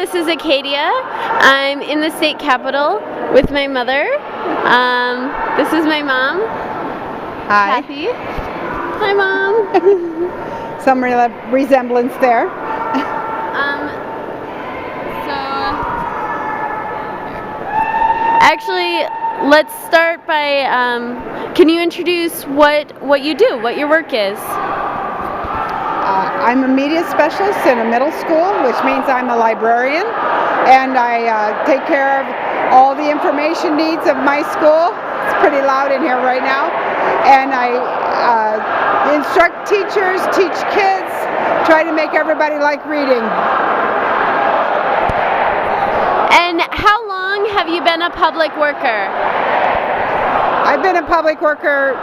this is Acadia. I'm in the state capitol with my mother. This is my mom, Hi. Kathy. Hi, Mom. Some resemblance there. Actually, let's start by, can you introduce what you do, what your work is? I'm a media specialist in a middle school, which means I'm a librarian, and I take care of all the information needs of my school. It's pretty loud in here right now. And I instruct teachers, teach kids, try to make everybody like reading. And how long have you been a public worker? I've been a public worker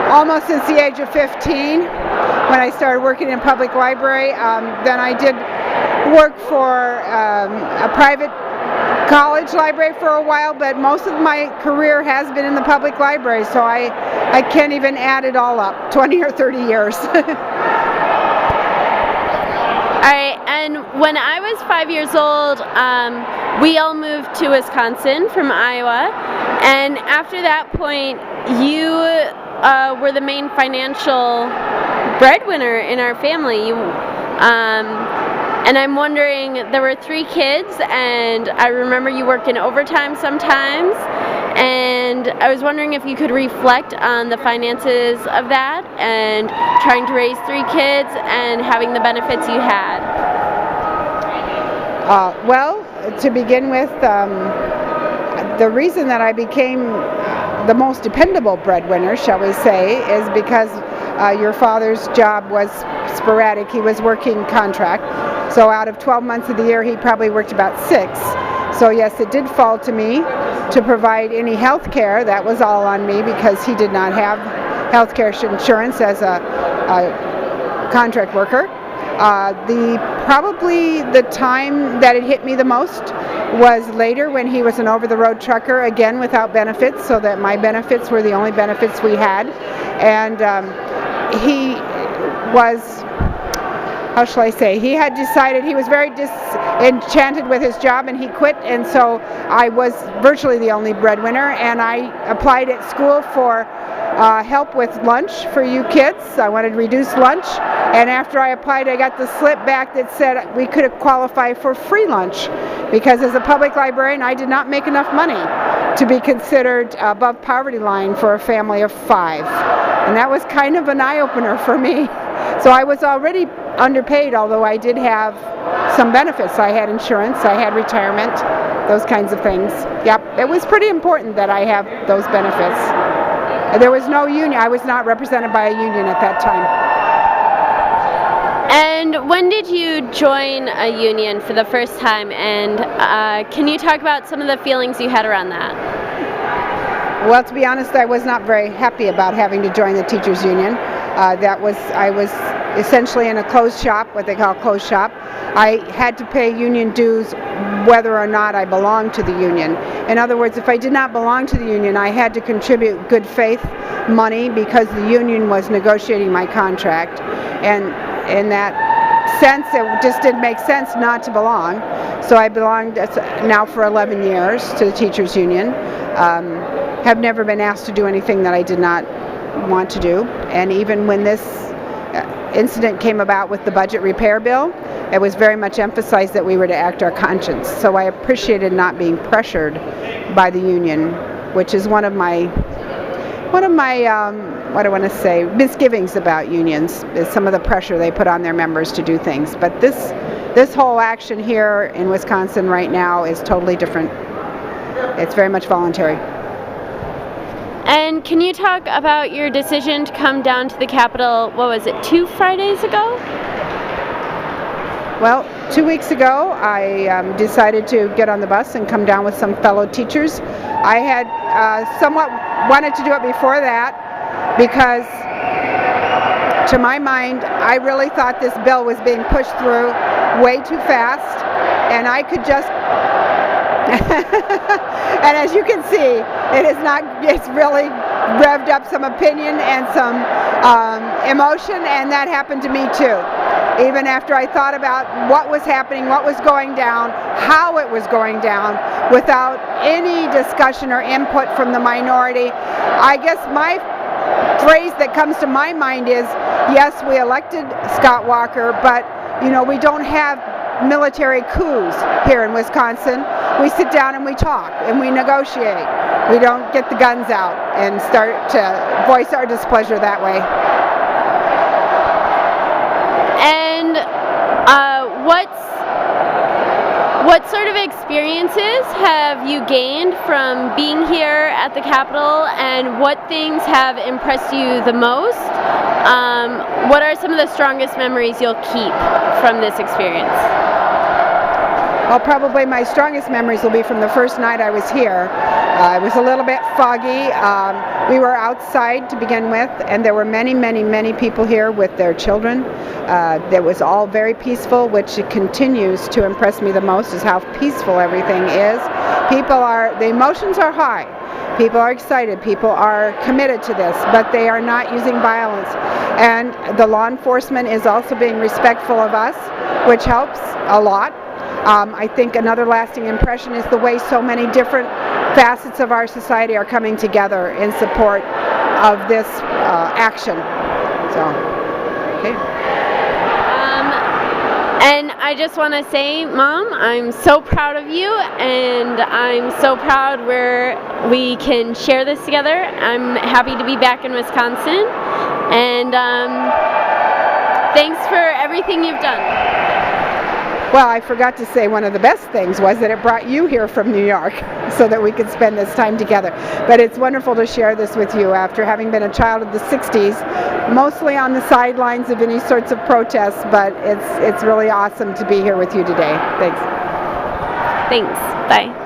almost since the age of 15 when I started working in a public library. Then I did work for a private college library for a while, but most of my career has been in the public library, so I can't even add it all up, 20 or 30 years. Alright, and when I was 5 years old, we all moved to Wisconsin from Iowa, and after that point, you were the main financial breadwinner in our family. And I'm wondering, there were 3 kids, and I remember you working overtime sometimes, and I was wondering if you could reflect on the finances of that and trying to raise 3 kids and having the benefits you had. Well, to begin with, the reason that I became the most dependable breadwinner, shall we say, is because your father's job was sporadic. He was working contract. So out of 12 months of the year, he probably worked about 6. So yes, it did fall to me to provide any health care. That was all on me because he did not have health care insurance as a contract worker. Probably the time that it hit me the most was later when he was an over-the-road trucker, again without benefits, so that my benefits were the only benefits we had. And he was, how shall I say, he had decided, he was very disenchanted with his job and he quit, and so I was virtually the only breadwinner, and I applied at school for help with lunch for you kids. I wanted to reduce lunch, and after I applied I got the slip back that said we could qualify for free lunch because as a public librarian I did not make enough money to be considered above poverty line for a family of 5. And that was kind of an eye-opener for me. So I was already underpaid, although I did have some benefits. I had insurance, I had retirement, those kinds of things. Yep, it was pretty important that I have those benefits. There was no union. I was not represented by a union at that time. And when did you join a union for the first time? And can you talk about some of the feelings you had around that? Well, to be honest, I was not very happy about having to join the teachers union. I was essentially in a closed shop, what they call closed shop. I had to pay union dues whether or not I belonged to the union. In other words, if I did not belong to the union, I had to contribute good faith money because the union was negotiating my contract. And in that sense, it just didn't make sense not to belong. So I belonged now for 11 years to the teachers union. Have never been asked to do anything that I did not want to do. And even when this incident came about with the budget repair bill, it was very much emphasized that we were to act our conscience. So I appreciated not being pressured by the union, which is one of my what I want to say, misgivings about unions is some of the pressure they put on their members to do things. But this whole action here in Wisconsin right now is totally different. It's very much voluntary. And can you talk about your decision to come down to the Capitol, what was it, 2 Fridays ago? Well, 2 weeks ago I decided to get on the bus and come down with some fellow teachers. I had somewhat wanted to do it before that because to my mind I really thought this bill was being pushed through way too fast, and I could just and as you can see, it's really revved up some opinion and some emotion, and that happened to me too. even after I thought about what was happening, what was going down, how it was going down, without any discussion or input from the minority. I guess my phrase that comes to my mind is, yes, we elected Scott Walker, but we don't have military coups here in Wisconsin. We sit down and we talk and we negotiate. We don't get the guns out and start to voice our displeasure that way. And what sort of experiences have you gained from being here at the Capitol, and what things have impressed you the most? What are some of the strongest memories you'll keep from this experience? Well, probably my strongest memories will be from the first night I was here. It was a little bit foggy. We were outside to begin with, and there were many, many, many people here with their children. It was all very peaceful, which continues to impress me the most, is how peaceful everything is. The emotions are high. People are excited. People are committed to this, but they are not using violence. And the law enforcement is also being respectful of us, which helps a lot. I think another lasting impression is the way so many different facets of our society are coming together in support of this action. So, okay. And I just want to say, Mom, I'm so proud of you, and I'm so proud we can share this together. I'm happy to be back in Wisconsin, and thanks for everything you've done. Well, I forgot to say one of the best things was that it brought you here from New York so that we could spend this time together. But it's wonderful to share this with you after having been a child of the 60s, mostly on the sidelines of any sorts of protests, but it's really awesome to be here with you today. Thanks. Thanks. Bye.